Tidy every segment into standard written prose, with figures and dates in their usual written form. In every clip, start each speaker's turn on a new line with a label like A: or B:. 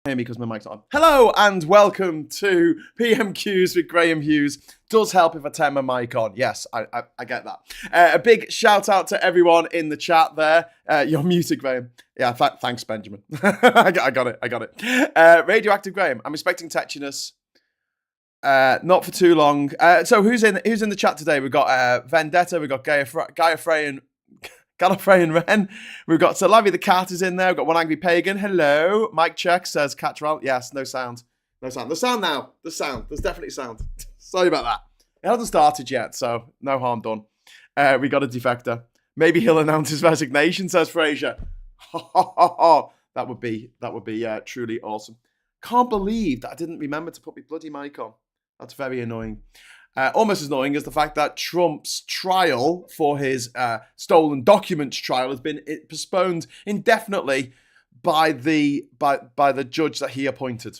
A: Hear me because my mic's not on. Hello and welcome to PMQs with Graham Hughes. Does help if I turn my mic on. Yes, I get that. A big shout out to everyone in the chat there. You're muted, Graham. Yeah, thanks, Benjamin. I got it. Radioactive Graham. I'm expecting tetchiness. Not for too long. So who's in the chat today? We've got Vendetta. We've got Gallifreyan Ren. We've got Salavi the Cat is in there. We've got One Angry Pagan. Hello. Mike check says catch round. Yes, no sound. There's sound now. There's sound. There's definitely sound. Sorry about that. It hasn't started yet, so no harm done. We got a defector. Maybe he'll announce his resignation, says Fraser. That would be truly awesome. Can't believe that I didn't remember to put my bloody mic on. That's very annoying. Almost as annoying as the fact that Trump's trial for his stolen documents trial has been postponed indefinitely by the judge that he appointed.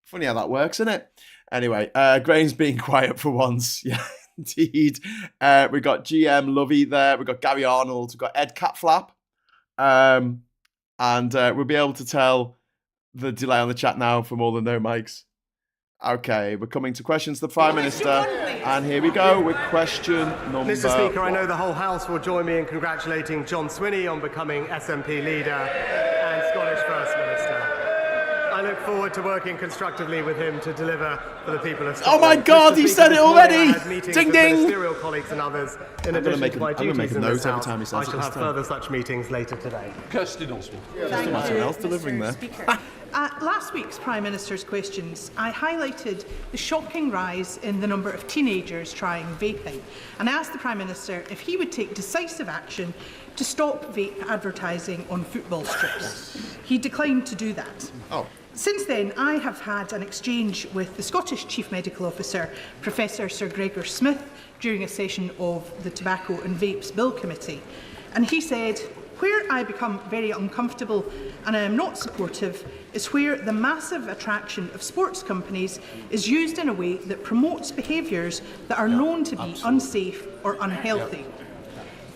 A: Funny how that works, isn't it? Anyway, Graham's being quiet for once. Yeah, indeed. We've got GM Lovey there. We've got Gary Arnold. We've got Ed Catflap. And we'll be able to tell the delay on the chat now from all the no mics. Okay, we're coming to questions to the Prime Minister. And here we go with question number
B: Mr. Speaker, I know the whole House will join me in congratulating John Swinney on becoming SNP leader and Scottish First Minister. I look forward to working constructively with him to deliver for the people of Scotland.
A: Oh my God, he said it already! Ding ding!
B: Ministerial colleagues and others. In addition to my duties in this House, I shall have further such meetings later today.
C: Kirsty Oswald.
A: Thank you, else delivering there.
D: Last week's Prime Minister's questions, I highlighted the shocking rise in the number of teenagers trying vaping, and I asked the Prime Minister if he would take decisive action to stop vape advertising on football strips. He declined to do that. Since then, I have had an exchange with the Scottish Chief Medical Officer, Professor Sir Gregor Smith, during a session of the Tobacco and Vapes Bill Committee, and he said, "Where I become very uncomfortable and I am not supportive is where the massive attraction of sports companies is used in a way that promotes behaviours that are known to be unsafe or unhealthy."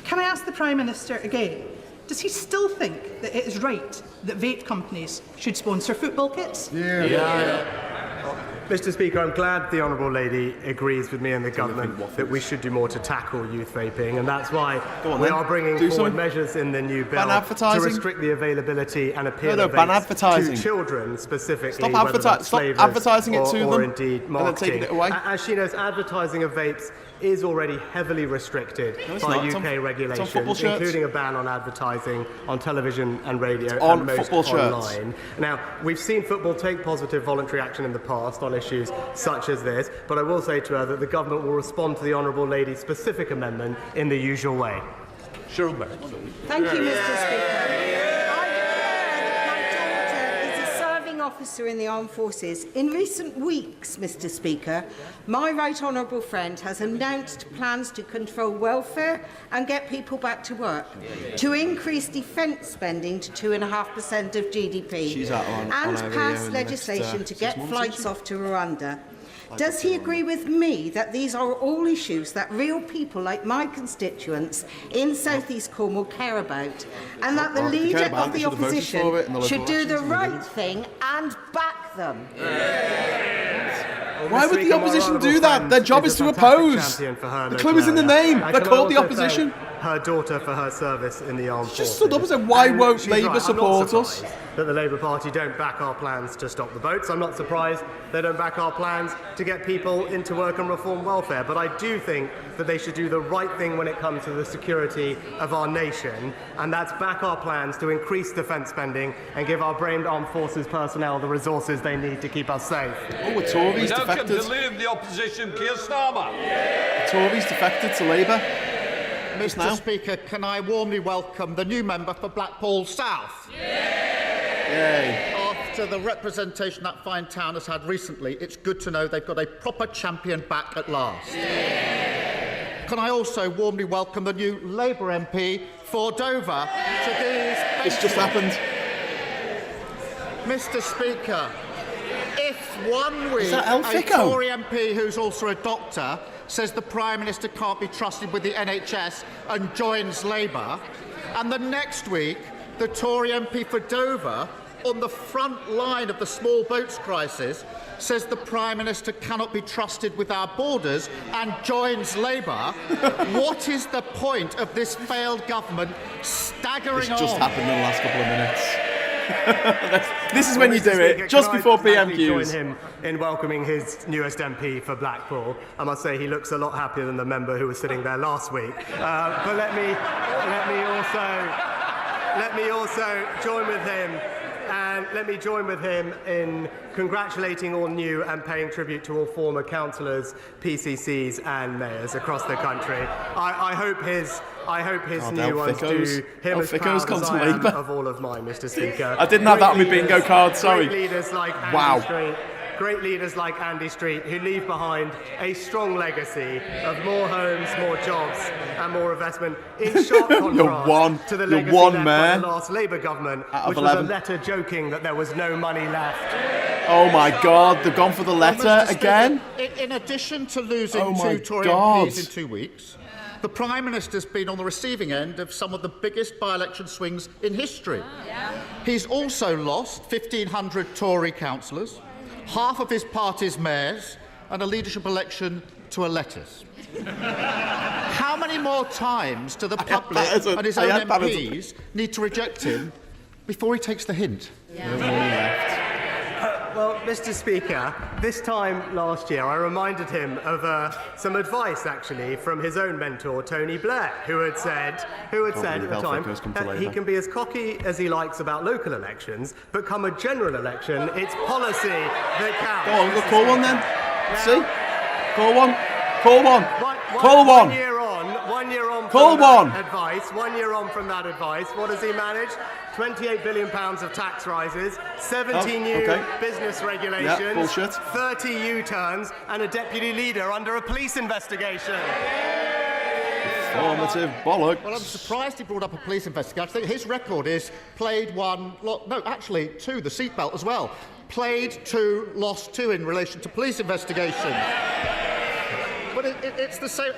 D: Can I ask the Prime Minister again, does he still think that it is right that vape companies should sponsor football kits?
B: Mr. Speaker, I'm glad the Honourable Lady agrees with me and the Government that we should do more to tackle youth vaping, and that's why we are bringing forward measures in the new bill to restrict the availability and appeal of vapes to children specifically.
A: Stop advertising it to them
B: or indeed marketing.
A: Taking it away.
B: As she knows, advertising of vapes is already heavily restricted by UK regulations, including a ban on advertising on television and radio and most online. Now, we've seen football take positive voluntary action in the past on issues such as this, but I will say to her that the Government will respond to the Honourable Lady's specific amendment in the usual way.
C: Cheryl Barrett.
E: Thank you, Mr. Speaker. Officer in the Armed Forces. In recent weeks, Mr. Speaker, my right honourable friend has announced plans to control welfare and get people back to work, to increase defence spending to 2.5% of GDP, and pass legislation to get flights off to Rwanda. Does he agree with me that these are all issues that real people like my constituents in South East Cornwall care about, and that the leader of the opposition should do the right thing and back them?
A: Why would the opposition do that? Their job is to oppose. The clue is in the name. They're called the opposition.
B: Her daughter for her service in the armed forces.
A: Just stood up and said, why won't Labour support us?
B: That the Labour Party don't back our plans to stop the boats. I'm not surprised they don't back our plans to get people into work and reform welfare. But I do think that they should do the right thing when it comes to the security of our nation, and that's back our plans to increase defence spending and give our brave armed forces personnel the resources they need to keep us safe.
A: Oh, we're Tories defected.
C: To leave the opposition, Keir Starmer.
A: Tories defected to Labour.
F: Mr. Speaker, can I warmly welcome the new member for Blackpool South?
A: Yay.
F: After the representation that fine town has had recently, it's good to know they've got a proper champion back at last. Can I also warmly welcome the new Labour MP for Dover to these...
A: It's just happened.
F: Mr. Speaker, if 1 week
A: a
F: Tory MP who's also a doctor says the Prime Minister can't be trusted with the NHS and joins Labour, and the next week the Tory MP for Dover on the front line of the small boats crisis, says the Prime Minister cannot be trusted with our borders and joins Labour, what is the point of this failed government staggering on?
A: It's just happened in the last couple of minutes. This is when you do it, just before PMQs.
B: Join him in welcoming his newest MP for Blackpool. I must say he looks a lot happier than the member who was sitting there last week. But let me also join with him. And let me join with him in congratulating all new and paying tribute to all former councillors, PCCs and mayors across the country. I hope his new ones do him as proud as I am of all of mine, Mr. Speaker.
A: I didn't have that on my bingo card, sorry.
B: Great leaders like Andy Street, who leave behind a strong legacy of more homes, more jobs and more investment, in sharp contrast to the legacy left by the last Labour government, which was a letter joking that there was no money left.
A: Oh my God, they've gone for the letter again?
F: In addition to losing two Tory MPs in 2 weeks, the Prime Minister's been on the receiving end of some of the biggest by-election swings in history. He's also lost 1,500 Tory councillors, half of his party's mayors, and a leadership election to a lettuce. How many more times do the public and his own MPs need to reject him before he takes the hint?
B: Well, Mr. Speaker, this time last year I reminded him of some advice, actually, from his own mentor, Tony Blair, who had said at the time that he can be as cocky as he likes about local elections, but come a general election, it's policy that counts.
A: Go on, call one then. See? Call one. Call one. Call one.
B: 1 year on
A: Call
B: from that advice, 1 year on from that advice, what has he managed? £28 billion of tax rises, 70 new business regulations, 30 U-turns, and a deputy leader under a police investigation.
A: Formative bollocks.
F: Well, I'm surprised he brought up a police investigation. I think his record is played one, no, actually two, the seatbelt as well. Played two, lost two in relation to police investigations. But it's the same.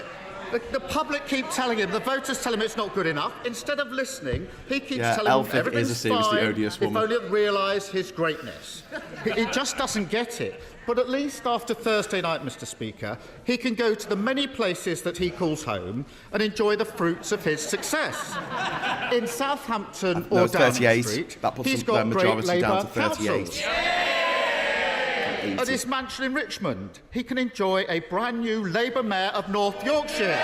F: The public keep telling him, the voters tell him it's not good enough. Instead of listening, he keeps telling them everything's fine if only they realise his greatness. He just doesn't get it. But at least after Thursday night, Mr. Speaker, he can go to the many places that he calls home and enjoy the fruits of his success. In Southampton or Downing Street, he's got great Labour councils. At his mansion in Richmond, he can enjoy a brand new Labour mayor of North Yorkshire.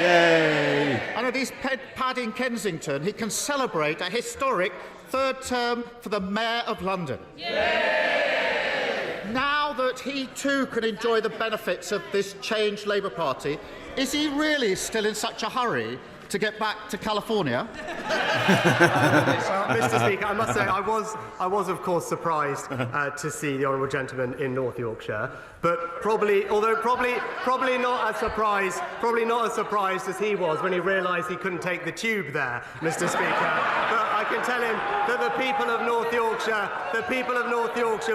A: Yay!
F: And at his pad in Kensington, he can celebrate a historic third term for the mayor of London. Yay! Now that he too can enjoy the benefits of this changed Labour Party, is he really still in such a hurry to get back to California?
B: Well, Mr. Speaker, I must say I was of course surprised to see the honourable gentleman in North Yorkshire, but probably not as surprised as he was when he realised he couldn't take the tube there, Mr. Speaker. But I can tell him that the people of North Yorkshire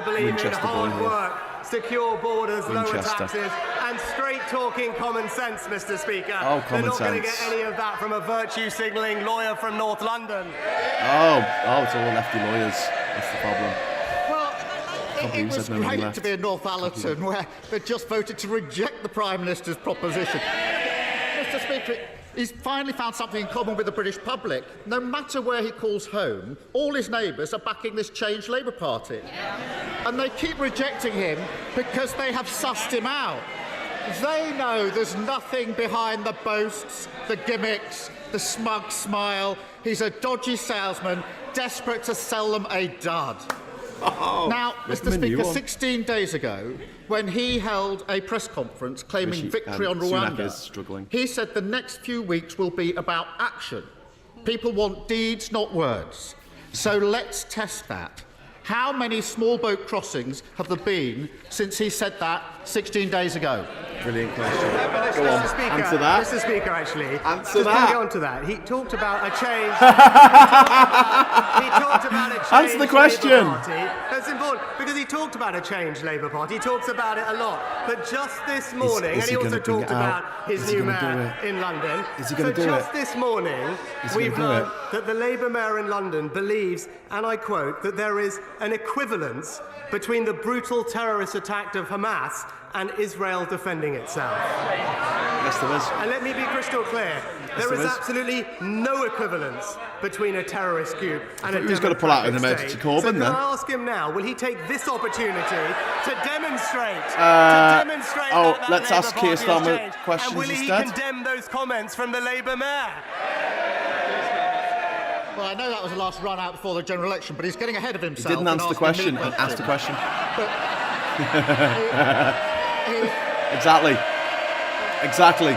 B: believe in hard work, secure borders, lower taxes, and straight-talking common sense, Mr. Speaker. They're not going to get any of that from a virtue-signalling lawyer from North London.
A: Oh, it's all lefty lawyers. That's the problem.
F: Well, it was great to be in Northallerton, where they just voted to reject the Prime Minister's proposition. Mr. Speaker, he's finally found something in common with the British public. No matter where he calls home, all his neighbours are backing this changed Labour Party. And they keep rejecting him because they have sussed him out. They know there's nothing behind the boasts, the gimmicks, the smug smile. He's a dodgy salesman, desperate to sell them a dud. Now, Mr. Speaker, 16 days ago, when he held a press conference claiming victory on Rwanda, he said the next few weeks will be about action. People want deeds, not words. So let's test that. How many small boat crossings have there been since he said that 16 days ago?
A: Brilliant question. Go
B: Mr.
A: on,
B: Speaker,
A: answer that.
B: Mr. Speaker, actually.
A: Answer
B: just
A: that.
B: to get on to that, he talked about a change. he talked about a change.
A: Answer the question.
B: Labour Party. That's important because he talked about a change Labour Party. He talks about it a lot. But just this morning,
A: is
B: and
A: he
B: he also
A: gonna bring
B: talked
A: it out?
B: about his
A: Is he
B: new
A: gonna do
B: mayor
A: it?
B: in London.
A: Is he gonna do
B: just
A: it?
B: this morning,
A: Is he
B: we've
A: gonna do
B: learned
A: it?
B: that the Labour mayor in London believes, and I quote, that there is an equivalence between the brutal terrorist attack of Hamas and Israel defending itself.
A: Yes, there is.
B: And let me be crystal clear, there is absolutely no equivalence between a terrorist group and a
A: He was going to pull out an
B: democratic
A: emergency
B: state.
A: Corbyn
B: So
A: then.
B: can I ask him now, will he take this opportunity to demonstrate
A: oh,
B: that
A: let's
B: Labour
A: ask
B: Party
A: Keir
B: has
A: Starmer
B: changed?
A: questions
B: And will he
A: instead?
B: condemn those comments from the Labour mayor?
F: Well, I know that was the last run out before the general election, but he's getting ahead of
A: He
F: himself.
A: didn't answer the question. Ask the question. Exactly.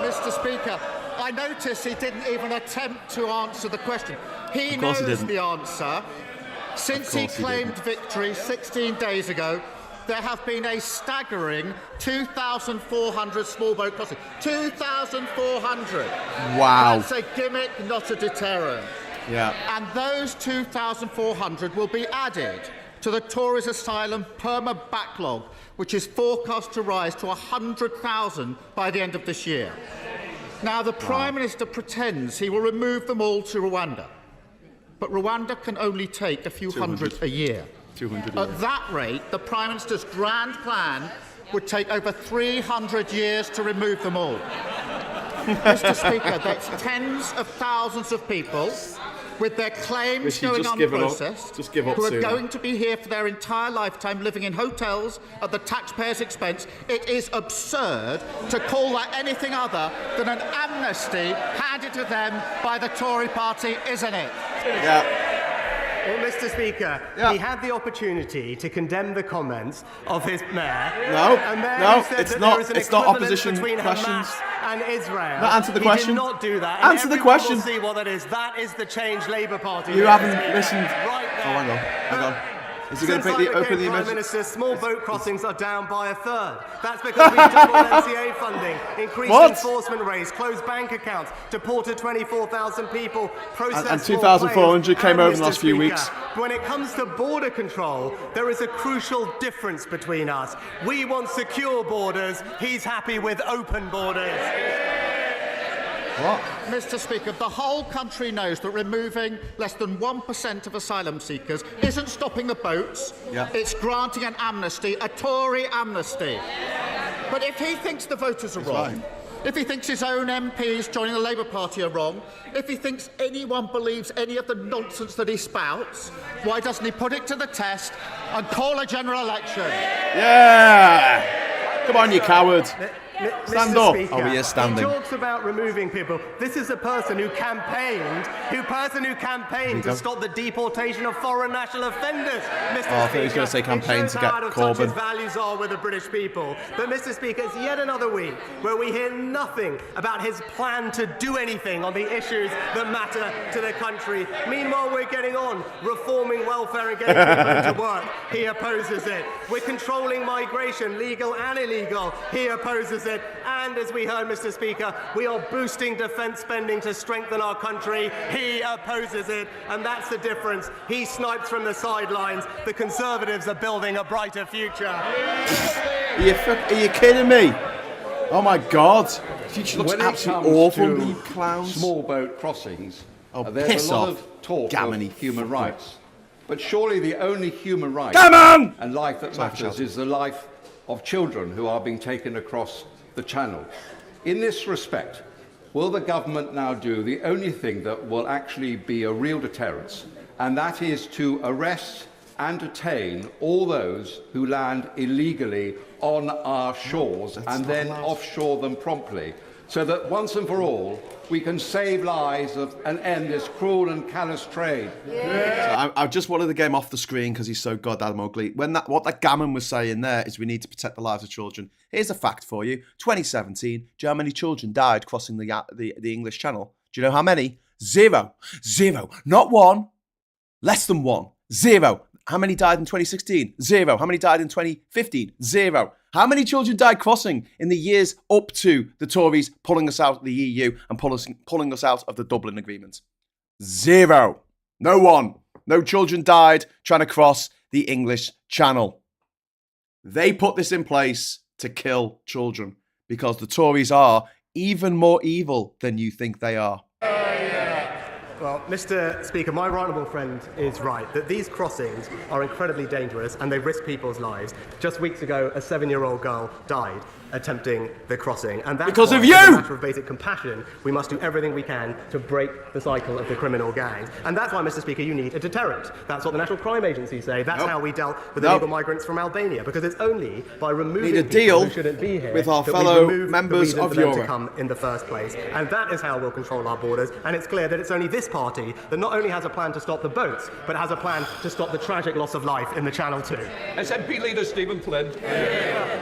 F: Mr. Speaker, I noticed he didn't even attempt to answer the question. He
A: Of course he
F: knows
A: didn't.
F: the answer. Since he
A: course he
F: claimed
A: didn't.
F: victory 16 days ago, there have been a staggering 2,400 small boat crossings. 2,400.
A: Wow.
F: That's a gimmick, not a deterrent.
A: Yeah.
F: And those 2,400 will be added to the Tories' asylum perma backlog, which is forecast to rise to 100,000 by the end of this year. Now, the Prime Minister pretends he will remove them all to Rwanda, but Rwanda can only take a few
A: 200.
F: hundred a year.
A: 200 a year.
F: At that rate, the Prime Minister's grand plan would take over 300 years to remove them all. Mr. Speaker, that's tens of thousands of people with their claims
A: Richie,
F: going
A: just give it up.
F: unprocessed,
A: Just give up
F: who are
A: soon.
F: going to be here for their entire lifetime living in hotels at the taxpayers' expense. It is absurd to call that anything other than an amnesty handed to them by the Tory party, isn't it?
A: Yeah.
B: Well, Mr. Speaker,
A: Yeah.
B: he had the opportunity to condemn the comments of his mayor.
A: No,
B: and there
A: no,
B: he said
A: it's
B: that
A: not-
B: there is an
A: it's not
B: equivalence
A: opposition
B: between
A: questions.
B: Hamas and Israel.
A: No, answer the question.
B: He did not do that.
A: Answer the
B: and
A: question.
B: Will see what that is. That is the Change Labour Party.
A: You
B: Mr.
A: haven't
B: Speaker.
A: listened.
B: Right there.
A: Oh, hang on. Is he going
B: Since
A: to
B: I
A: open
B: became
A: the
B: Prime
A: emergency?
B: Minister, small boat crossings are down by a third. That's because we doubled NCA funding, increased
A: What?
B: enforcement rates, closed bank accounts, deported 24,000 people, processed
A: And
B: more
A: 2,400
B: claims.
A: came
B: And,
A: over in the
B: Mr.
A: last few
B: Speaker,
A: weeks.
B: When it comes to border control, there is a crucial difference between us. We want secure borders. He's happy with open borders.
A: What?
F: Mr. Speaker, the whole country knows that removing less than 1% of asylum seekers isn't stopping the boats.
A: Yeah.
F: It's granting an amnesty, a Tory amnesty. But if he thinks the voters are wrong,
A: fine.
F: if he thinks his own MPs joining the Labour Party are wrong, if he thinks anyone believes any of the nonsense that he spouts, why doesn't he put it to the test and call a general election?
A: Yeah. Come on, you coward. Stand
B: Mr.
A: up.
B: Speaker,
A: Oh, he is standing.
B: He talks about removing people. This is a person who campaigned, to stop the deportation of foreign national offenders. Mr.
A: Oh, I thought he was
B: Speaker.
A: going to say campaign
B: It shows
A: to
B: how
A: get
B: out of touch his
A: Corbyn.
B: values are with the British people. But Mr. Speaker, it's yet another week where we hear nothing about his plan to do anything on the issues that matter to the country. Meanwhile, we're getting on reforming welfare and getting people into work. He opposes it. We're controlling migration, legal and illegal. He opposes it. And as we heard, Mr. Speaker, we are boosting defence spending to strengthen our country. He opposes it. And that's the difference. He snipes from the sidelines. The Conservatives are building a brighter future.
A: Are you kidding me? Oh my God. The future looks
C: When it
A: absolutely
C: comes
A: awful,
C: to
A: you clowns.
C: small boat crossings,
A: Oh,
C: there's
A: piss
C: a lot
A: off.
C: of talk
A: Gammon,
C: of human rights. But surely the only human right
A: Come on!
C: and life that
A: Sorry for
C: matters
A: shouting.
C: is the life of children who are being taken across the channel. In this respect, will the government now do the only thing that will actually be a real deterrence, and that is to arrest and detain all those who land illegally on our shores and then offshore them promptly, so that once and for all we can save lives and end this cruel and callous trade?
A: So I just wanted the game off the screen because he's so goddamn ugly. What that gammon was saying there is we need to protect the lives of children. Here's a fact for you. 2017, do you know how many children died crossing the English Channel? Do you know how many? Zero. Not one. Less than one. Zero. How many died in 2016? Zero. How many died in 2015? Zero. How many children died crossing in the years up to the Tories pulling us out of the EU and pulling us out of the Dublin Agreement? 0. No one. No children died trying to cross the English Channel. They put this in place to kill children because the Tories are even more evil than you think they are.
B: Well, Mr. Speaker, my right honourable friend is right that these crossings are incredibly dangerous and they risk people's lives. Just weeks ago, a 7-year-old girl died attempting the crossing. And that's
A: because
B: why,
A: of you!
B: as a matter of basic compassion, we must do everything we can to break the cycle of the criminal gangs. And that's why, Mr. Speaker, you need a deterrent. That's what the National Crime Agency say. That's how we dealt with illegal migrants from Albania. Because it's only by removing people who shouldn't be here
A: with our
B: that
A: fellow
B: we remove
A: members
B: the reason
A: of
B: for them to
A: Europe
B: come in the first place. And that is how we'll control our borders. And it's clear that it's only this party that not only has a plan to stop the boats, but has a plan to stop the tragic loss of life in the Channel too.
G: SNP Leader Stephen Flynn.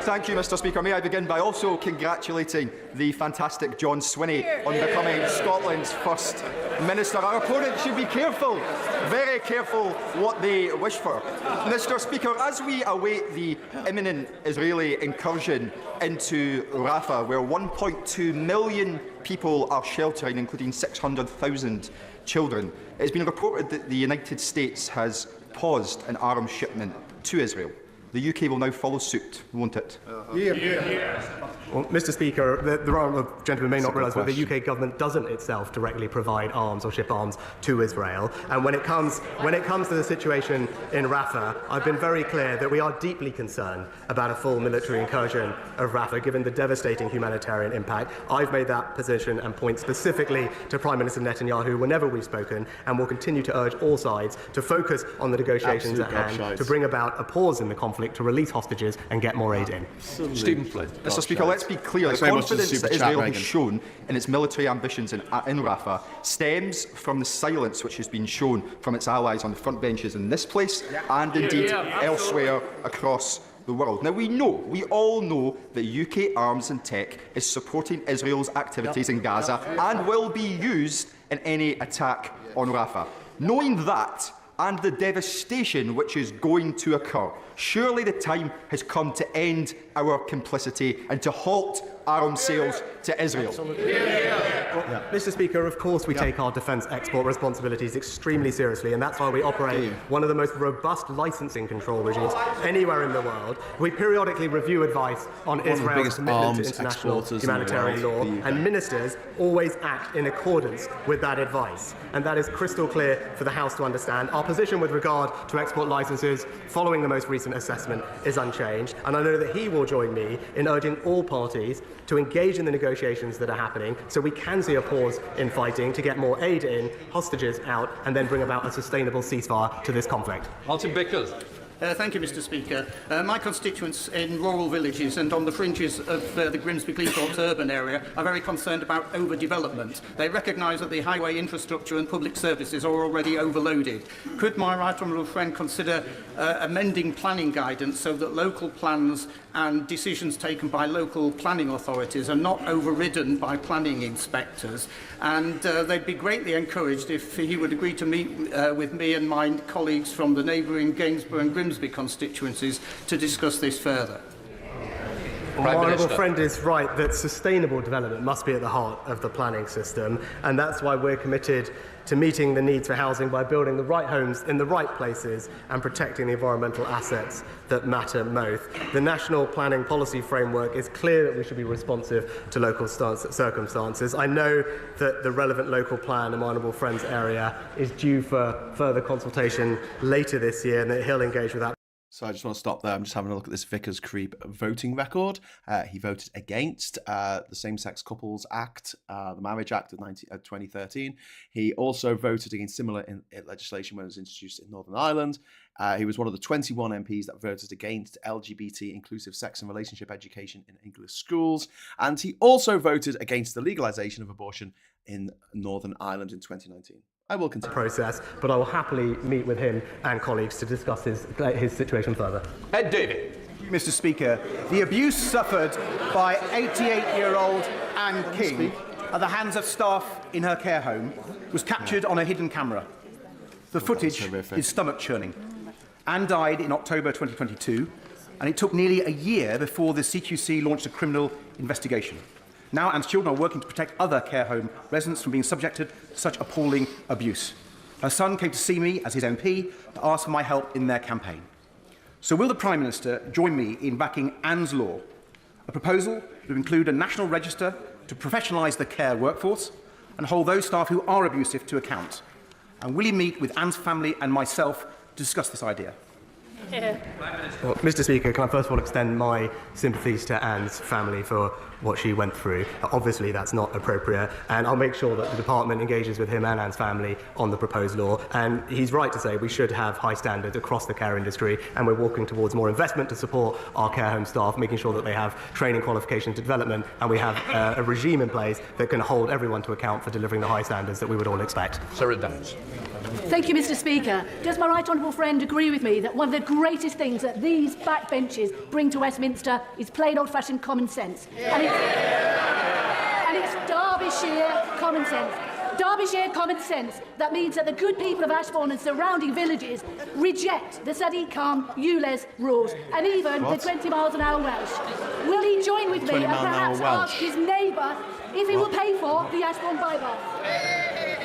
H: Thank you, Mr. Speaker. May I begin by also congratulating the fantastic John Swinney on becoming Scotland's first Minister. Our opponents should be careful, very careful what they wish for. Mr. Speaker, as we await the imminent Israeli incursion into Rafah, where 1.2 million people are sheltering, including 600,000 children, it's been reported that the United States has paused an arms shipment to Israel. The UK will now follow suit, won't it?
B: Well, Mr. Speaker, the honourable gentleman may not realise that the UK government doesn't itself directly provide arms or ship arms to Israel. And when it comes to the situation in Rafah, I've been very clear that we are deeply concerned about a full military incursion of Rafah, given the devastating humanitarian impact. I've made that position and point specifically to Prime Minister Netanyahu whenever we've spoken, and will continue to urge all sides to focus on the negotiations at hand to bring about a pause in the conflict, to release hostages and get more aid in.
G: Stephen Flynn.
H: Mr. Speaker, let's be clear. The confidence that Israel has shown in its military ambitions in Rafah stems from the silence which has been shown from its allies on the front benches in this place and indeed elsewhere across the world. Now, we all know that UK arms and tech is supporting Israel's activities in Gaza and will be used in any attack on Rafah. Knowing that, and the devastation which is going to occur, surely the time has come to end our complicity and to halt arms sales to Israel.
B: Well, Mr. Speaker, of course we take our defence export responsibilities extremely seriously, and that's why we operate one of the most robust licensing control regimes anywhere in the world. We periodically review advice on Israel's commitment to international humanitarian law, and ministers always act in accordance with that advice. And that is crystal clear for the House to understand. Our position with regard to export licences following the most recent assessment is unchanged, and I know that he will join me in urging all parties to engage in the negotiations that are happening so we can see a pause in fighting, to get more aid in, hostages out, and then bring about a sustainable ceasefire to this conflict.
G: Martin Bickers.
I: Thank you, Mr. Speaker. My constituents in rural villages and on the fringes of the Grimsby-Cleethorpes urban area are very concerned about overdevelopment. They recognise that the highway infrastructure and public services are already overloaded. Could my right honourable friend consider amending planning guidance so that local plans and decisions taken by local planning authorities are not overridden by planning inspectors? And they'd be greatly encouraged if he would agree to meet with me and my colleagues from the neighbouring Gainsborough and Grimsby constituencies to discuss this further.
B: My honourable friend is right that sustainable development must be at the heart of the planning system, and that's why we're committed to meeting the needs for housing by building the right homes in the right places and protecting the environmental assets that matter most. The National Planning Policy Framework is clear that we should be responsive to local circumstances. I know that the relevant local plan in my honourable friend's area is due for further consultation later this year, and that he'll engage with that.
A: So I just want to stop there. I'm just having a look at this Vickers Creep voting record. He voted against the Same-Sex Couples Act, the Marriage Act of 2013. He also voted against similar legislation when it was introduced in Northern Ireland. He was one of the 21 MPs that voted against LGBT inclusive sex and relationship education in English schools. And he also voted against the legalisation of abortion in Northern Ireland in 2019. I will continue.
B: Process, but I will happily meet with him and colleagues to discuss his situation further.
G: Ed Davey.
J: Mr. Speaker, the abuse suffered by 88-year-old Anne King at the hands of staff in her care home was captured on a hidden camera. The footage is stomach-churning. Anne died in October 2022 and it took nearly a year before the CQC launched a criminal investigation. Now Anne's children are working to protect other care home residents from being subjected to such appalling abuse. Her son came to see me as his MP to ask for my help in their campaign. So will the Prime Minister join me in backing Anne's Law, a proposal to include a national register to professionalise the care workforce and hold those staff who are abusive to account? And will he meet with Anne's family and myself to discuss this idea? Well, Mr. Speaker, can I first of all extend my sympathies to Anne's family for what she went through. Obviously, that's not appropriate, and I'll make sure that the department engages with him and Anne's family on the proposed law. And he's right to say we should have high standards across the care industry, and we're walking towards more investment to support our care home staff, making sure that they have training, qualifications, development, and we have a regime in place that can hold everyone to account for delivering the high standards that we would all expect.
G: Sarah Downs.
K: Thank you, Mr. Speaker. Does my right honourable friend agree with me that one of the greatest things that these backbenches bring to Westminster is plain old-fashioned common sense? And it's Derbyshire common sense. Derbyshire common sense that means that the good people of Ashbourne and surrounding villages reject the Sadiq Khan ULEZ rules and even the 20 miles an hour Welsh. Will he join with me and perhaps ask his neighbour if he will pay for the Ashbourne bypass?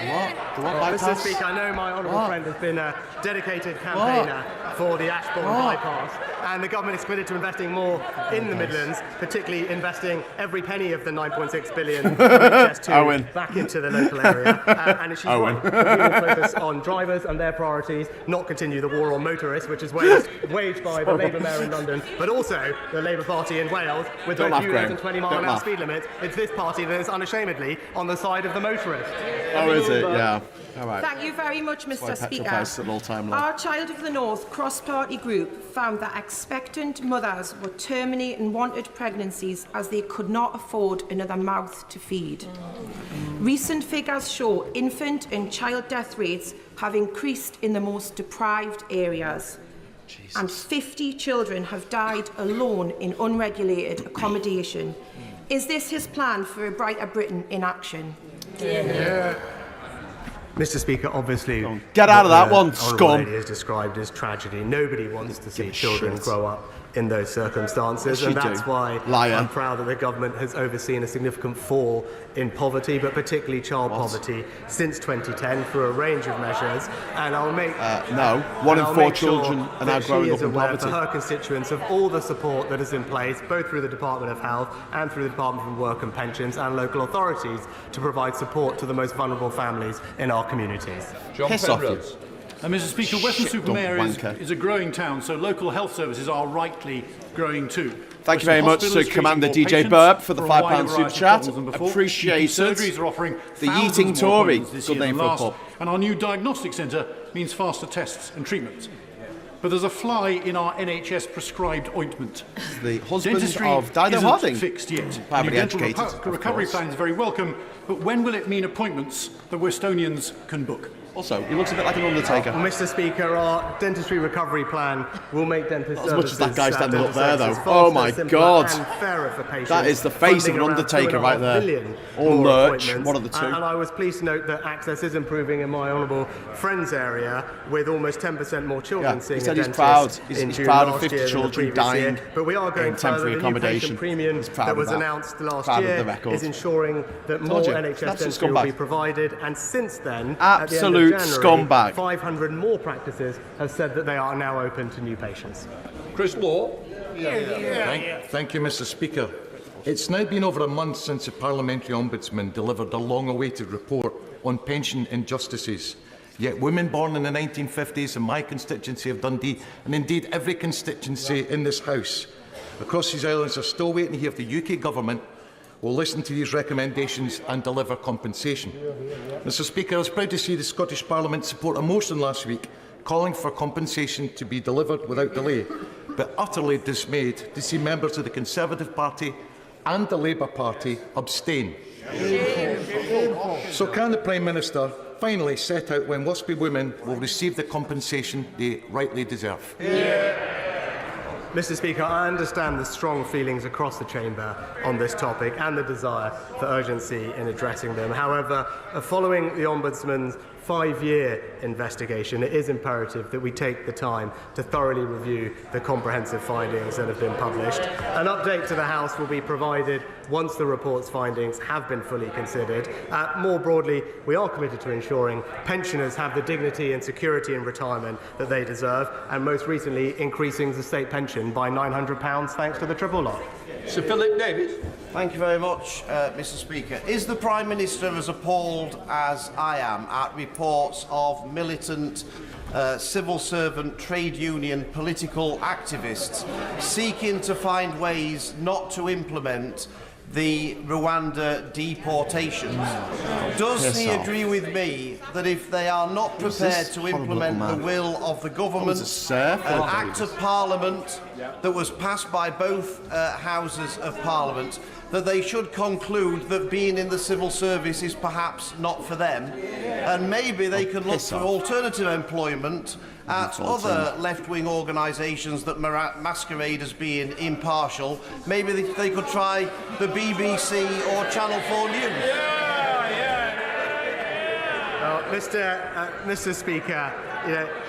B: Mr. Speaker, I know my honourable friend has been a dedicated campaigner for the Ashbourne bypass, and the government is committed to investing more in the Midlands, particularly investing every penny of the 9.6 billion NHS2 back into the local area. And she's right. We will focus on drivers and their priorities, not continue the war on motorists, which is waged by the Labour Mayor in London, but also the Labour Party in Wales with both ULEZ and 20 mile an hour speed limits. It's this party that is unashamedly on the side of the motorist.
A: Oh, is it? Yeah. All right.
E: Thank you very much, Mr. Speaker.
A: All-time low.
E: Our Child of the North cross-party group found that expectant mothers were terminating unwanted pregnancies as they could not afford another mouth to feed. Recent figures show infant and child death rates have increased in the most deprived areas. Jesus. And 50 children have died alone in unregulated accommodation. Is this his plan for a brighter Britain in action?
B: Yeah. Mr. Speaker, obviously,
A: get out of that one, scum.
B: Lady is described as tragedy. Nobody wants to see children grow up in those circumstances, and that's why I'm proud that the government has overseen a significant fall in poverty, but particularly child poverty, since 2010 through a range of measures. And I'll make
A: one in four children are now growing up in poverty.
B: For her constituents of all the support that is in place, both through the Department of Health and through the Department of Work and Pensions and local authorities, to provide support to the most vulnerable families in our communities.
G: John Penrose.
L: Mr. Speaker, Weston-super-Mare is a growing town, so local health services are rightly growing too.
A: Thank you very much to Commander DJ Burp for the £5 super chat. Appreciate
L: surgeries are offering
A: the eating Tory. Good name for a pub.
L: And our new diagnostic centre means faster tests and treatments. But there's a fly in our NHS prescribed ointment.
A: The husband of Dido Harding.
L: Fixed yet.
A: Privately educated.
L: Recovery plan is very welcome, but when will it mean appointments that Westonians can book?
A: Also, he looks a bit like an undertaker.
B: Mr. Speaker, our dentistry recovery plan will make dentist services...
A: As much as that guy standing up there, though. Oh, my God. That is the face of an undertaker right there. Or lurch, one of the two.
B: And I was pleased to note that access is improving in my honourable friend's area, with almost 10% more children seeing a dentist.
A: He's proud. He's proud of 50 children dying
B: but we are going
A: in temporary accommodation.
B: Premium that was announced last year is ensuring that more NHS dentistry will be provided. And since then,
A: absolute scumbag.
B: 500 more practices have said that they are now open to new patients.
G: Chris Law.
M: Thank you, Mr. Speaker. It's now been over a month since the Parliamentary Ombudsman delivered a long-awaited report on pension injustices. Yet women born in the 1950s in my constituency of Dundee, and indeed every constituency in this House across these islands, are still waiting to hear if the UK Government will listen to these recommendations and deliver compensation. Mr. Speaker, I was proud to see the Scottish Parliament support a motion last week calling for compensation to be delivered without delay, but utterly dismayed to see members of the Conservative Party and the Labour Party abstain. So can the Prime Minister finally set out when WSPI women will receive the compensation they rightly deserve?
B: Mr. Speaker, I understand the strong feelings across the chamber on this topic and the desire for urgency in addressing them. However, following the Ombudsman's 5-year investigation, it is imperative that we take the time to thoroughly review the comprehensive findings that have been published. An update to the House will be provided once the report's findings have been fully considered. More broadly, we are committed to ensuring pensioners have the dignity and security in retirement that they deserve, and most recently increasing the state pension by £900 thanks to the triple lock.
G: Sir Philip Davis.
N: Thank you very much, Mr. Speaker. Is the Prime Minister as appalled as I am at reports of militant civil servant, trade union, political activists seeking to find ways not to implement the Rwanda deportations? Does he agree with me that if they are not prepared to implement the will of the government, an Act of Parliament that was passed by both Houses of Parliament, that they should conclude that being in the civil service is perhaps not for them, and maybe they can look for alternative employment at other left-wing organisations that masquerade as being impartial? Maybe they could try the BBC or Channel 4 News.
B: Mr. Speaker,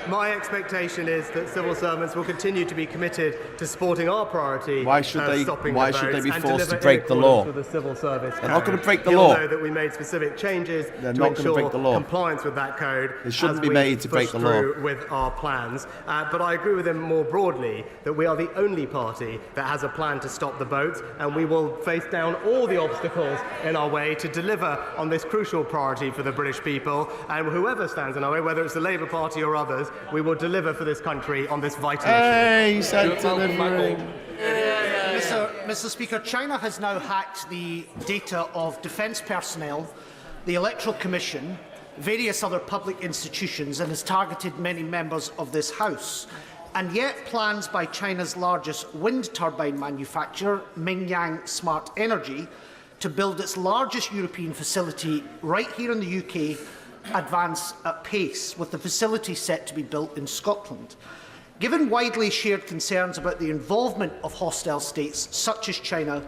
B: my expectation is that civil servants will continue to be committed to supporting our priority.
A: Why should they be forced to break the law?
B: The civil service
A: They're not going to break the
B: You'll
A: law.
B: know that we made specific changes
A: They're
B: to
A: not going to
B: ensure
A: break the law.
B: compliance with that code.
A: It shouldn't
B: as
A: be
B: we
A: made to break
B: push
A: the law.
B: through with our plans. But I agree with him more broadly that we are the only party that has a plan to stop the boats, and we will face down all the obstacles in our way to deliver on this crucial priority for the British people. And whoever stands in our way, whether it's the Labour Party or others, we will deliver for this country on this vital issue.
A: He said delivering.
O: Mr. Speaker, China has now hacked the data of defence personnel, the Electoral Commission, various other public institutions, and has targeted many members of this House. And yet plans by China's largest wind turbine manufacturer, Mingyang Smart Energy, to build its largest European facility right here in the UK advance at pace, with the facility set to be built in Scotland. Given widely shared concerns about the involvement of hostile states such as China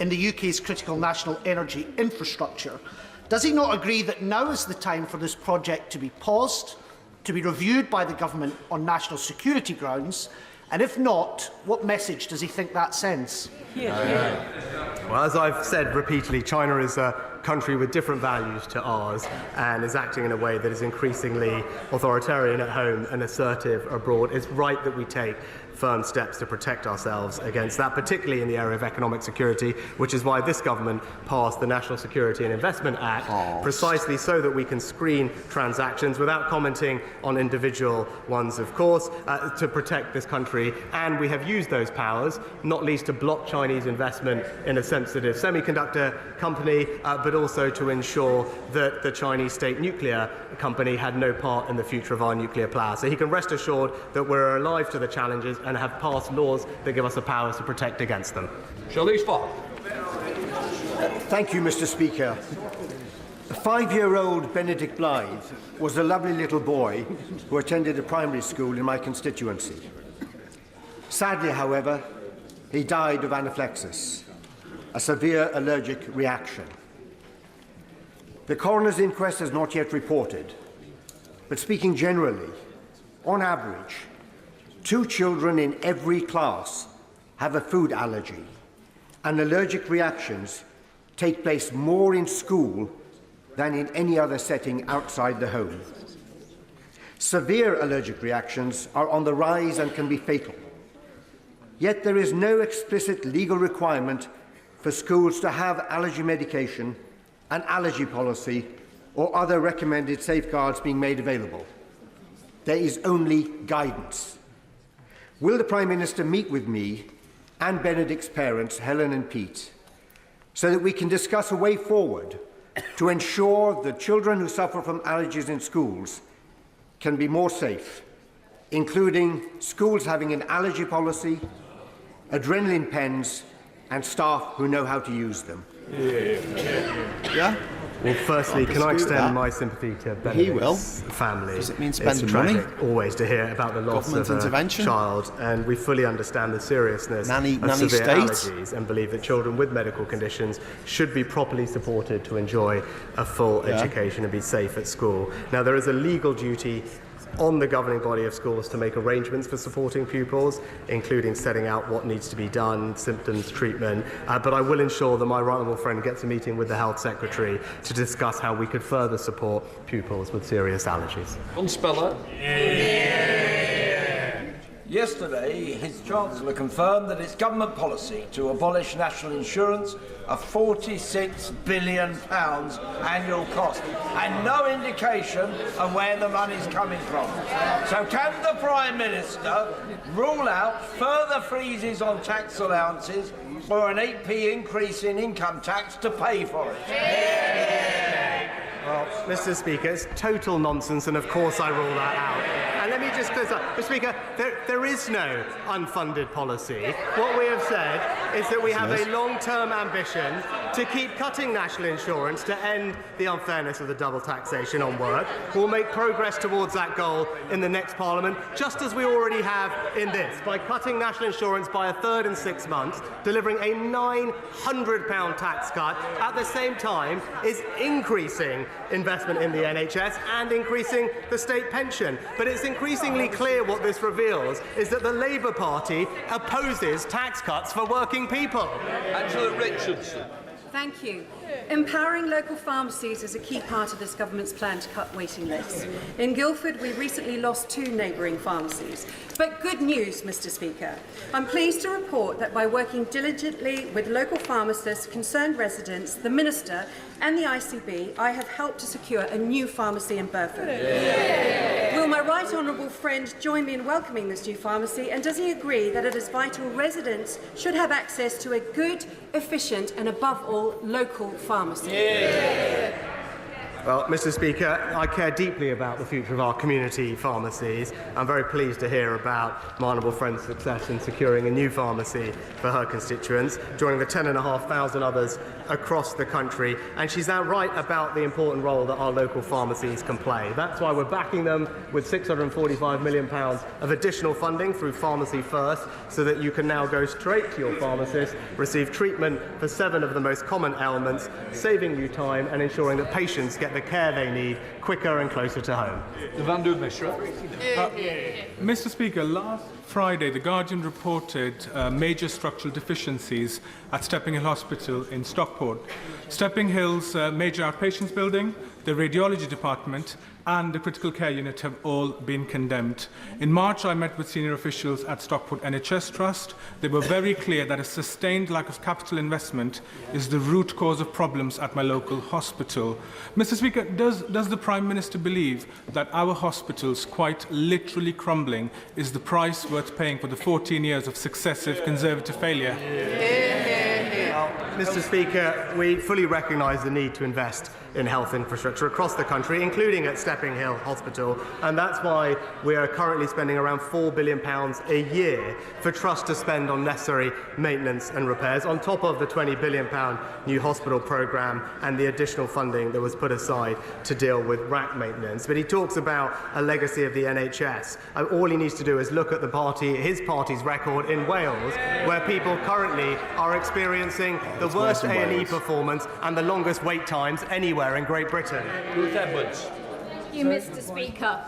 O: in the UK's critical national energy infrastructure, does he not agree that now is the time for this project to be paused, to be reviewed by the government on national security grounds? And if not, what message does he think that sends?
B: Well, as I've said repeatedly, China is a country with different values to ours and is acting in a way that is increasingly authoritarian at home and assertive abroad. It's right that we take firm steps to protect ourselves against that, particularly in the area of economic security, which is why this government passed the National Security and Investment Act, precisely so that we can screen transactions without commenting on individual ones, of course, to protect this country. And we have used those powers, not least to block Chinese investment in a sensitive semiconductor company, but also to ensure that the Chinese state nuclear company had no part in the future of our nuclear power. So he can rest assured that we're alive to the challenges and have passed laws that give us the powers to protect against them.
G: Charlize Fox.
P: Thank you, Mr. Speaker. 5-year-old Benedict Blythe was a lovely little boy who attended a primary school in my constituency. Sadly, however, he died of anaphylaxis, a severe allergic reaction. The coroner's inquest has not yet reported, but speaking generally, on average, 2 children in every class have a food allergy, and allergic reactions take place more in school than in any other setting outside the home. Severe allergic reactions are on the rise and can be fatal. Yet there is no explicit legal requirement for schools to have allergy medication, an allergy policy, or other recommended safeguards being made available. There is only guidance. Will the Prime Minister meet with me and Benedict's parents, Helen and Pete, so that we can discuss a way forward to ensure that children who suffer from allergies in schools can be more safe, including schools having an allergy policy, adrenaline pens, and staff who know how to use them?
A: Yeah?
B: Well, firstly, can I extend my sympathy to Benedict's family?
A: Does it mean
B: It's
A: spending
B: tragic
A: money?
B: always to hear about the loss
A: Government
B: of
A: intervention?
B: a child, and we fully understand the seriousness
A: Nanny
B: of severe
A: state?
B: allergies and believe that children with medical conditions should be properly supported to enjoy a full education and be safe at school. Now, there is a legal duty on the governing body of schools to make arrangements for supporting pupils, including setting out what needs to be done, symptoms, treatment, but I will ensure that my right honourable friend gets a meeting with the Health Secretary to discuss how we could further support pupils with serious allergies.
G: Speller.
Q: Yesterday, his Chancellor confirmed that it's government policy to abolish national insurance, a £46 billion annual cost, and no indication of where the money's coming from. So can the Prime Minister rule out further freezes on tax allowances or an 8p increase in income tax to pay for it?
B: Well, Mr. Speaker, it's total nonsense, and of course I rule that out. And let me just clear up. Mr. Speaker, there is no unfunded policy. What we have said is that we have a long-term ambition to keep cutting national insurance to end the unfairness of the double taxation on work. We'll make progress towards that goal in the next Parliament, just as we already have in this, by cutting national insurance by a third in 6 months, delivering a £900 tax cut, at the same time is increasing investment in the NHS and increasing the state pension. But it's increasingly clear what this reveals is that the Labour Party opposes tax cuts for working people.
G: Angela Richardson.
R: Thank you. Empowering local pharmacies is a key part of this government's plan to cut waiting lists. In Guildford, we recently lost 2 neighbouring pharmacies. But good news, Mr. Speaker. I'm pleased to report that by working diligently with local pharmacists, concerned residents, the Minister and the ICB, I have helped to secure a new pharmacy in Burford. Will my right honourable friend join me in welcoming this new pharmacy, and does he agree that it is vital residents should have access to a good, efficient and above all local pharmacy?
B: Well, Mr. Speaker, I care deeply about the future of our community pharmacies. I'm very pleased to hear about my honourable friend's success in securing a new pharmacy for her constituents, joining the 10,500 others across the country. And she's now right about the important role that our local pharmacies can play. That's why we're backing them with £645 million of additional funding through Pharmacy First, so that you can now go straight to your pharmacist, receive treatment for 7 of the most common ailments, saving you time and ensuring that patients get the care they need quicker and closer to home.
S: Mr. Speaker, last Friday, The Guardian reported major structural deficiencies at Stepping Hill Hospital in Stockport. Stepping Hill's major outpatients building, the radiology department and the critical care unit have all been condemned. In March, I met with senior officials at Stockport NHS Trust. They were very clear that a sustained lack of capital investment is the root cause of problems at my local hospital. Mr. Speaker, does the Prime Minister believe that our hospitals, quite literally crumbling, is the price worth paying for the 14 years of successive Conservative failure?
B: Well, Mr. Speaker, we fully recognise the need to invest in health infrastructure across the country, including at Stepping Hill Hospital, and that's why we are currently spending around £4 billion a year for Trust to spend on necessary maintenance and repairs, on top of the £20 billion new hospital programme and the additional funding that was put aside to deal with rack maintenance. But he talks about a legacy of the NHS. All he needs to do is look at his party's record in Wales, where people currently are experiencing the worst A&E performance and the longest wait times anywhere in Great Britain.
G: Ruth Edwards.
T: Thank you, Mr. Speaker.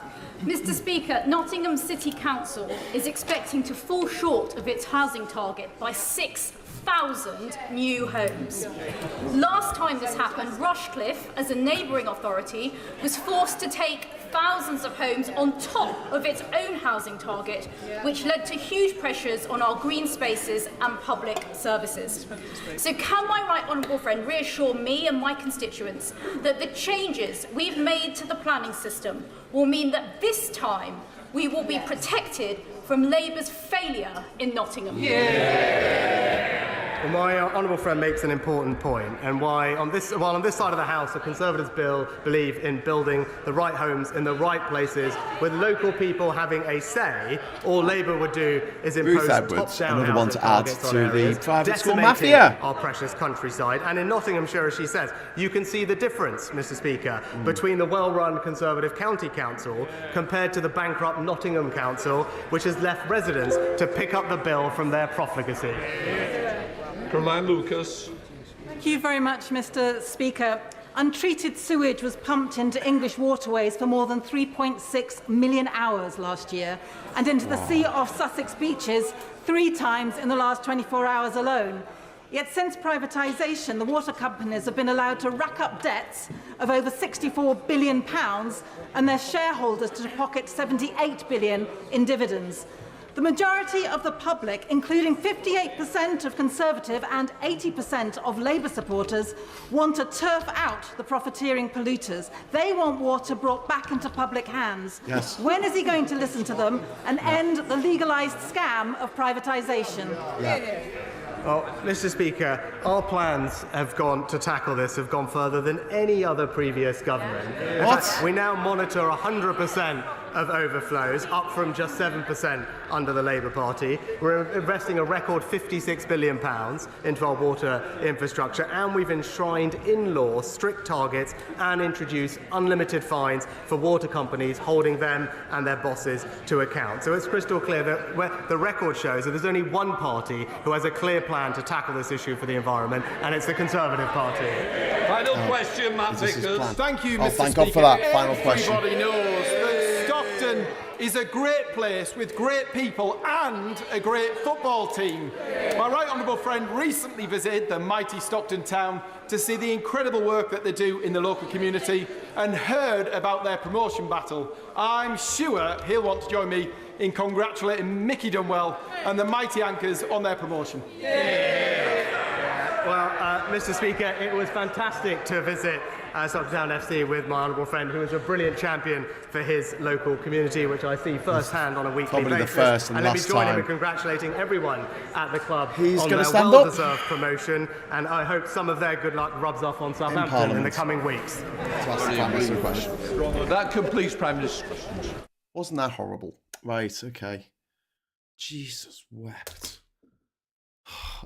T: Mr. Speaker, Nottingham City Council is expecting to fall short of its housing target by 6,000 new homes. Last time this happened, Rushcliffe, as a neighbouring authority, was forced to take thousands of homes on top of its own housing target, which led to huge pressures on our green spaces and public services. So can my right honourable friend reassure me and my constituents that the changes we've made to the planning system will mean that this time we will be protected from Labour's failure in Nottingham?
B: Well, my honourable friend makes an important point, and while on this side of the House, the Conservatives believe in building the right homes in the right places, with local people having a say, all Labour would do is impose top-down
A: another one to add
B: targets
A: to
B: on areas,
A: the private school
B: decimating
A: mafia.
B: our precious countryside. And in Nottinghamshire, as she says, you can see the difference, Mr. Speaker, between the well-run Conservative County Council compared to the bankrupt Nottingham Council, which has left residents to pick up the bill from their profligacy.
G: Caroline Lucas.
U: Thank you very much, Mr. Speaker. Untreated sewage was pumped into English waterways for more than 3.6 million hours last year, and into the sea off Sussex beaches 3 times in the last 24 hours alone. Yet since privatisation, the water companies have been allowed to rack up debts of over £64 billion and their shareholders to pocket £78 billion in dividends. The majority of the public, including 58% of Conservative and 80% of Labour supporters, want to turf out the profiteering polluters. They want water brought back into public hands.
A: Yes.
U: When is he going to listen to them and end the legalised scam of privatisation?
B: Yeah. Well, Mr. Speaker, our plans to tackle this have gone further than any other previous government. In fact, we now monitor 100% of overflows, up from just 7% under the Labour Party. We're investing a record £56 billion into our water infrastructure, and we've enshrined in law strict targets and introduced unlimited fines for water companies, holding them and their bosses to account. So it's crystal clear that the record shows that there's only one party who has a clear plan to tackle this issue for the environment, and it's the Conservative Party.
G: Final question, Matt Vickers.
V: Thank you, Mr.
A: Thank
V: Speaker.
A: God for that final question.
V: Everybody knows that Stockton is a great place with great people and a great football team. My right honourable friend recently visited the mighty Stockton town to see the incredible work that they do in the local community and heard about their promotion battle. I'm sure he'll want to join me in congratulating Mickey Dunwell and the mighty Anchors on their promotion.
B: Well, Mr. Speaker, it was fantastic to visit Stockton Town FC with my honourable friend, who is a brilliant champion for his local community, which I see firsthand on a weekly
A: Probably
B: basis.
A: the first and
B: let
A: last
B: me join him
A: time.
B: in congratulating everyone at the club
A: He's
B: on
A: gonna
B: their
A: stand up.
B: well-deserved promotion, and I hope some of their good luck rubs off on Southampton in the
A: Parliament.
B: coming weeks.
A: That's the Prime Minister's question.
G: That completes Prime Minister's questions.
A: Wasn't that horrible? Right, okay. Jesus wept.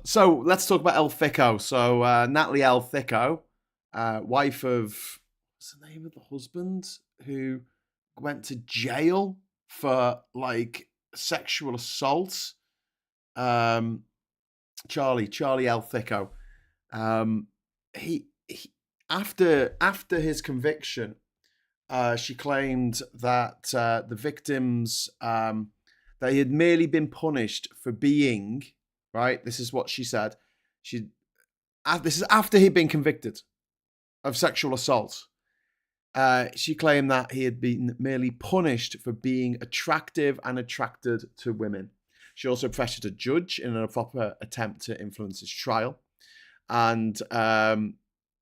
A: So let's talk about El Thicko. So Natalie El Thicko, wife of, what's the name of the husband, who went to jail for like sexual assault. Charlie El Thicko. He after his conviction, she claimed that the victims, they had merely been punished for being, right? This is what she said. This is after he'd been convicted of sexual assault. She claimed that he had been merely punished for being attractive and attracted to women. She also pressured a judge in a proper attempt to influence his trial. And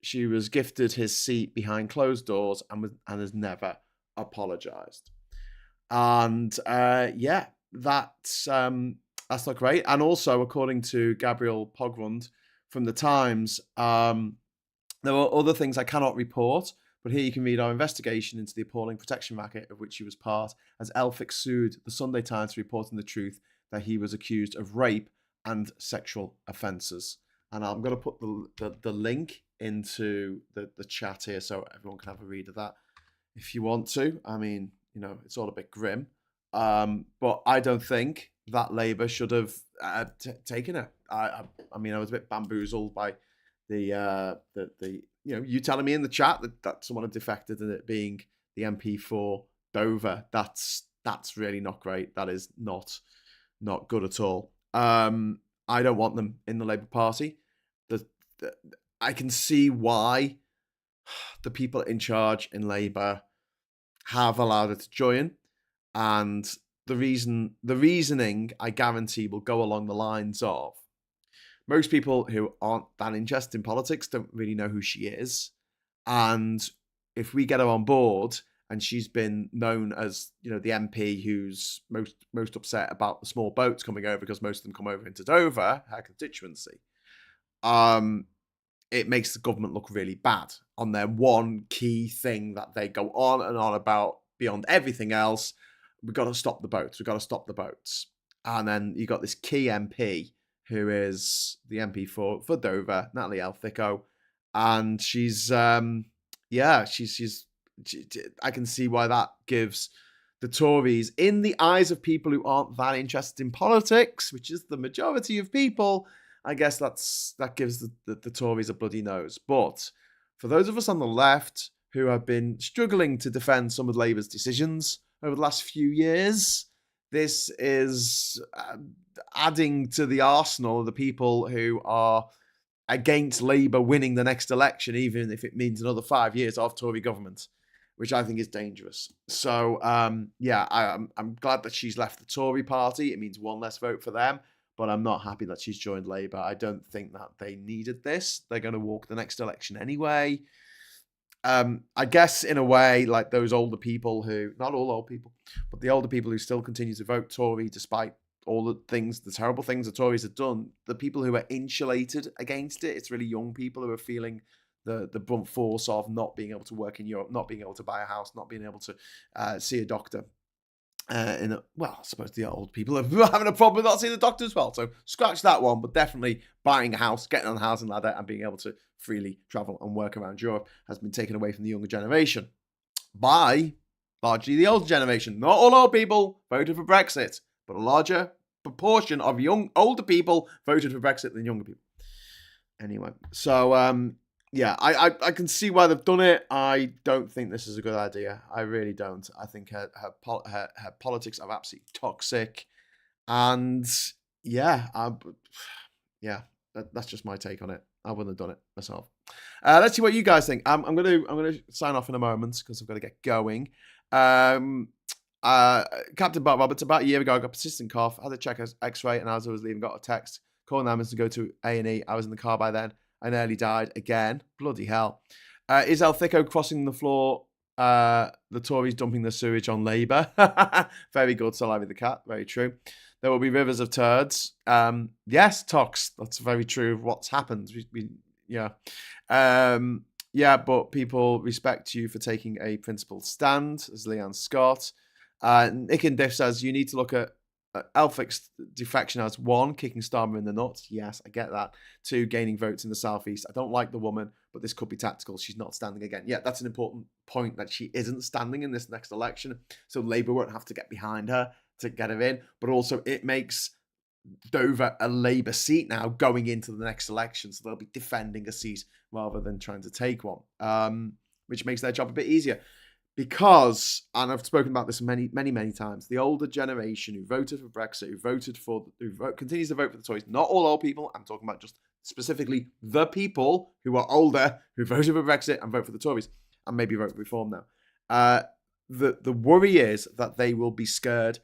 A: she was gifted his seat behind closed doors and has never apologised. And yeah, that's not great. And also, according to Gabriel Pogrund from The Times, there were other things I cannot report, but here you can read our investigation into the appalling protection racket of which he was part, as Elphick sued the Sunday Times for reporting the truth that he was accused of rape and sexual offences. And I'm going to put the link into the chat here so everyone can have a read of that if you want to. I mean, you know, it's all a bit grim. But I don't think that Labour should have taken it. I mean, I was a bit bamboozled by the you know, you telling me in the chat that someone had defected and it being the MP for Dover. That's really not great. That is not good at all. I don't want them in the Labour Party. I can see why the people in charge in Labour have allowed her to join, and the reasoning, I guarantee, will go along the lines of most people who aren't that interested in politics don't really know who she is, and if we get her on board and she's been known as, you know, the MP who's most upset about the small boats coming over because most of them come over into Dover, her constituency, it makes the government look really bad on their one key thing that they go on and on about beyond everything else. We've got to stop the boats. We've got to stop the boats. And then you got this key MP who is the MP for Dover, Natalie Elphicko. And she's I can see why that gives the Tories, in the eyes of people who aren't that interested in politics, which is the majority of people, I guess that gives the Tories a bloody nose. But for those of us on the left who have been struggling to defend some of Labour's decisions over the last few years, this is adding to the arsenal of the people who are against Labour winning the next election, even if it means another 5 years of Tory government, which I think is dangerous. So, I'm glad that she's left the Tory party. It means one less vote for them. But I'm not happy that she's joined Labour. I don't think that they needed this. They're going to walk the next election anyway. I guess in a way, like those older people who, not all old people, but the older people who still continue to vote Tory despite all the terrible things the Tories have done, the people who are insulated against it, it's really young people who are feeling the brunt force of not being able to work in Europe, not being able to buy a house, not being able to see a doctor. I suppose the old people are having a problem with not seeing the doctor as well. So scratch that one, but definitely buying a house, getting on the housing ladder and being able to freely travel and work around Europe has been taken away from the younger generation by largely the older generation. Not all old people voted for Brexit, but a larger proportion of older people voted for Brexit than younger people. Anyway, so I can see why they've done it. I don't think this is a good idea. I really don't. I think her politics are absolutely toxic, and that's just my take on it. I wouldn't have done it myself. Let's see what you guys think. I'm gonna sign off in a moment because I've got to get going. Captain Bob Roberts, about a year ago, I got persistent cough. I had to check X-ray, and as I was leaving, got a text calling the ambulance to go to A&E. I was in the car by then. I nearly died again. Bloody hell. Is Elphicko crossing the floor? The Tories dumping the sewage on Labour. Very good, Salami the cat. Very true. There will be rivers of turds. Yes, Tox. That's very true of what's happened. But people respect you for taking a principled stand, as Leanne Scott. Nick and Diff says, you need to look at Elphic's defection as 1, kicking Starmer in the nuts. Yes, I get that. 2, gaining votes in the southeast. I don't like the woman, but this could be tactical. She's not standing again. Yeah, that's an important point, that she isn't standing in this next election. So Labour won't have to get behind her to get her in. But also it makes Dover a Labour seat now going into the next election. So they'll be defending a seat rather than trying to take one, which makes their job a bit easier. Because, and I've spoken about this many times, the older generation who voted for Brexit, who continues to vote for the Tories, not all old people, I'm talking about just specifically the people who are older, who voted for Brexit and vote for the Tories, and maybe vote for Reform now. The worry is that they will be scared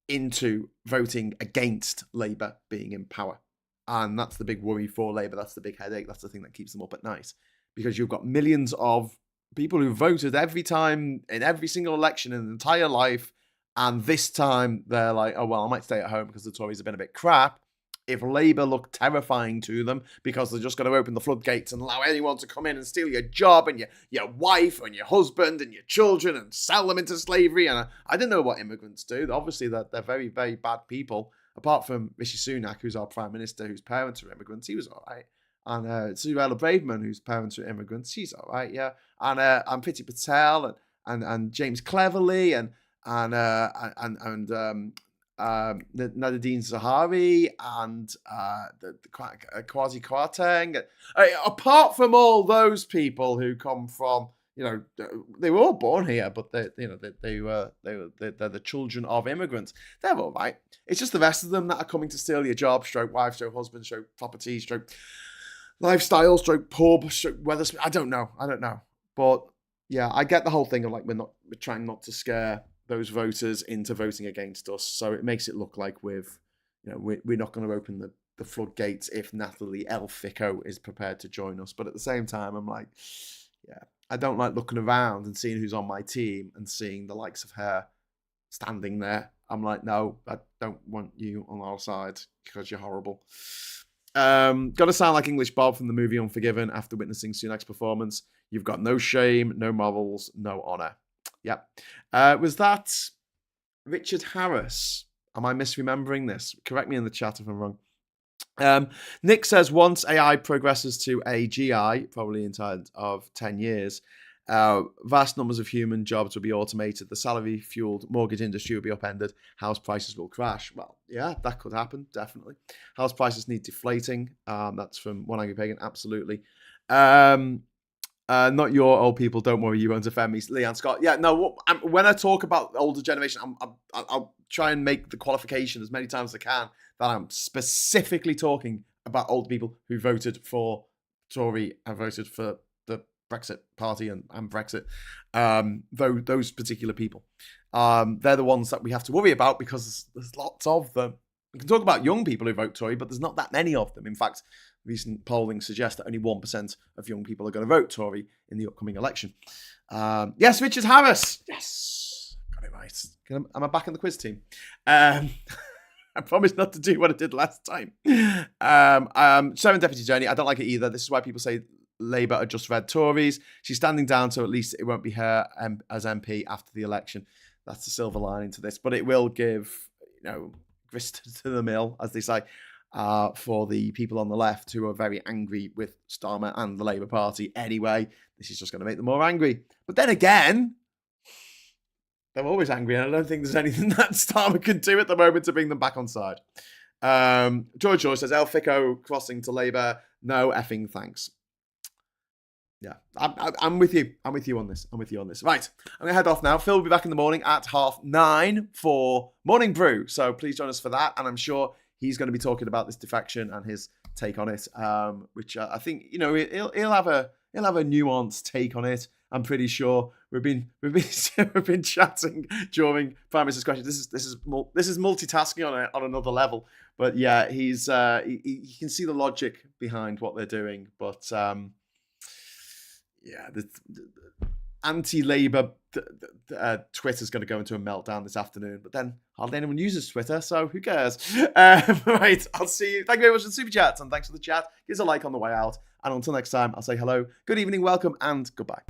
A: into voting against Labour being in power. And that's the big worry for Labour. That's the big headache. That's the thing that keeps them up at night. Because you've got millions of people who voted every time in every single election in their entire life, and this time they're like, oh, well, I might stay at home because the Tories have been a bit crap. If Labour look terrifying to them because they're just going to open the floodgates and allow anyone to come in and steal your job and your wife and your husband and your children and sell them into slavery, and I don't know what immigrants do. Obviously, they're very, very bad people. Apart from Rishi Sunak, who's our Prime Minister, whose parents are immigrants, he was all right. And Suella Braverman, whose parents are immigrants, she's all right, yeah. And Priti Patel and James Cleverly and Nadine Zahavi and the Kwasi Kwarteng. Apart from all those people who come from, they were all born here, but they're the children of immigrants. They're all right. It's just the rest of them that are coming to steal your job, stroke wife, stroke husband, stroke property, stroke lifestyle, stroke pub, stroke weather. I don't know. But yeah, I get the whole thing of like we're trying not to scare those voters into voting against us. So it makes it look like we're not going to open the floodgates if Natalie Elphicko is prepared to join us. But at the same time, I'm like, yeah, I don't like looking around and seeing who's on my team and seeing the likes of her standing there. I'm like, no, I don't want you on our side because you're horrible. Gotta sound like English Bob from the movie Unforgiven after witnessing Sunak's performance. You've got no shame, no morals, no honour. Yep. Was that Richard Harris? Am I misremembering this? Correct me in the chat if I'm wrong. Nick says, once AI progresses to AGI, probably inside of 10 years, vast numbers of human jobs will be automated. The salary-fueled mortgage industry will be upended. House prices will crash. Well, yeah, that could happen, definitely. House prices need deflating. That's from One Angry Pagan, absolutely. Not your old people, don't worry, you won't offend me. Leanne Scott. Yeah, no, when I talk about the older generation, I'll try and make the qualification as many times as I can that I'm specifically talking about old people who voted for Tory and voted for the Brexit party and Brexit. Those particular people. They're the ones that we have to worry about because there's lots of them. We can talk about young people who vote Tory, but there's not that many of them. In fact, recent polling suggests that only 1% of young people are going to vote Tory in the upcoming election. Yes, Richard Harris. Yes, got it right. Am I back in the quiz team? I promised not to do what I did last time. Sharon Deputy Journey, I don't like it either. This is why people say Labour are just red Tories. She's standing down, so at least it won't be her as MP after the election. That's the silver lining to this. But it will give, grist to the mill, as they say, for the people on the left who are very angry with Starmer and the Labour Party anyway. This is just going to make them more angry. But then again, they're always angry, and I don't think there's anything that Starmer can do at the moment to bring them back on side. George says, El Fico crossing to Labour. No effing thanks. Yeah, I'm with you. I'm with you on this. Right, I'm going to head off now. Phil will be back in the morning at 9:30 for Morning Brew. So please join us for that. And I'm sure he's going to be talking about this defection and his take on it, which I think, he'll have a nuanced take on it. I'm pretty sure we've been chatting during Prime Minister's question. This is multitasking on another level. But yeah, he can see the logic behind what they're doing. But the anti-Labour Twitter's going to go into a meltdown this afternoon. But then hardly anyone uses Twitter, so who cares? Right, I'll see you. Thank you very much for the super chats, and thanks for the chat. Give us a like on the way out. And until next time, I'll say hello, good evening, welcome, and goodbye.